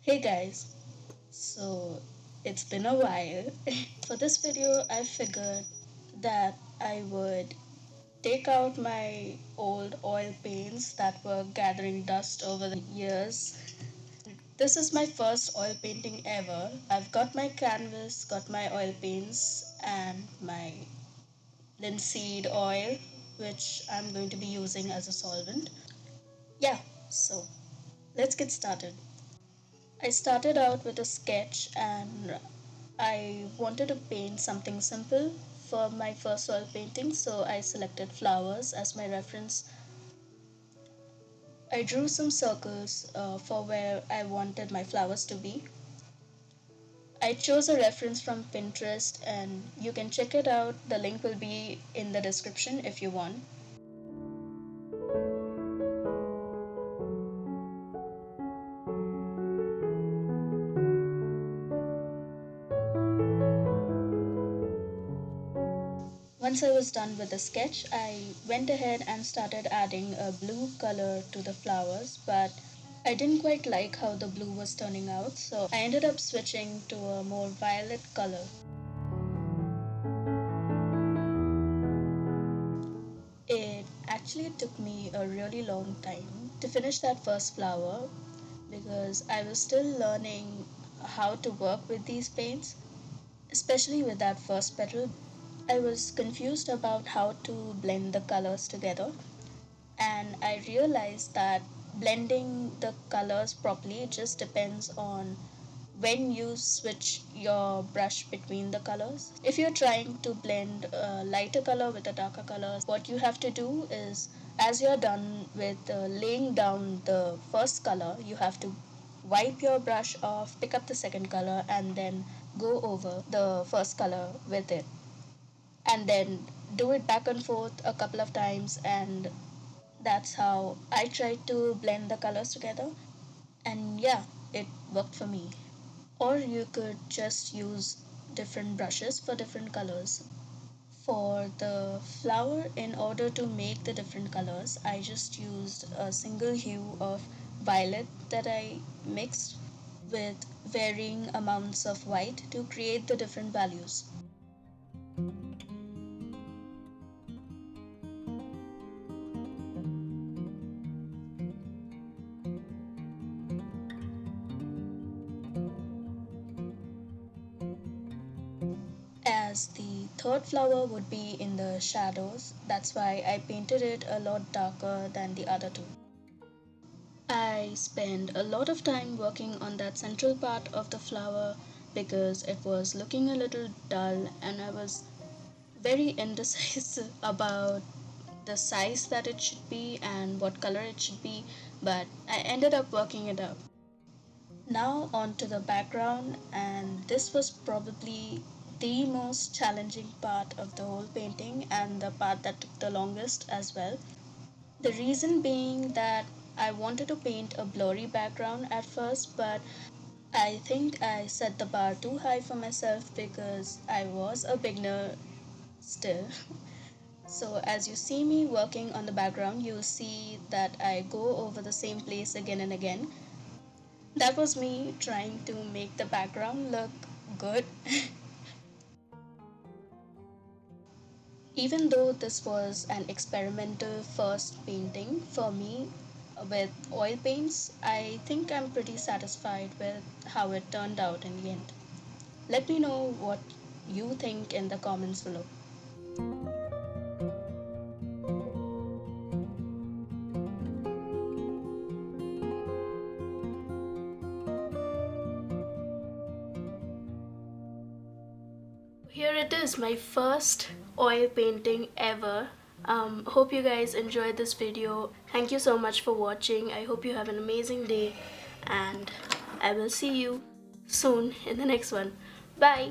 Hey guys, so it's been a while. For this video, I figured that I would take out my old oil paints that were gathering dust over the years. This is my first oil painting ever. I've got my canvas, got my oil paints, and my linseed oil, which I'm going to be using as a solvent. Yeah, so let's get started. I started out with a sketch and I wanted to paint something simple for my first oil painting, so I selected flowers as my reference. I drew some circles for where I wanted my flowers to be. I chose a reference from Pinterest and you can check it out. The link will be in the description if you want. Once I was done with the sketch, I went ahead and started adding a blue color to the flowers, but I didn't quite like how the blue was turning out, so I ended up switching to a more violet color. It actually took me a really long time to finish that first flower because I was still learning how to work with these paints, especially with that first petal. I was confused about how to blend the colors together, and I realized that blending the colors properly just depends on when you switch your brush between the colors. If you're trying to blend a lighter color with a darker color, what you have to do is as you're done with laying down the first color, you have to wipe your brush off, pick up the second color, and then go over the first color with it. And then do it back and forth a couple of times, and that's how I tried to blend the colors together. And yeah, it worked for me. Or you could just use different brushes for different colors. For the flower, in order to make the different colors, I just used a single hue of violet that I mixed with varying amounts of white to create the different values. As the third flower would be in the shadows, that's why I painted it a lot darker than the other two. I spent a lot of time working on that central part of the flower because it was looking a little dull and I was very indecisive about the size that it should be and what color it should be, but I ended up working it out. Now, on to the background, and this was probably the most challenging part of the whole painting and the part that took the longest as well. The reason being that I wanted to paint a blurry background at first, but I think I set the bar too high for myself because I was a beginner still. So, as you see me working on the background, you see that I go over the same place again and again. That was me trying to make the background look good. Even though this was an experimental first painting for me with oil paints, I think I'm pretty satisfied with how it turned out in the end. Let me know what you think in the comments below. Here it is, my first oil painting ever. Hope you guys enjoyed this video. Thank you so much for watching. I hope you have an amazing day and I will see you soon in the next one. Bye.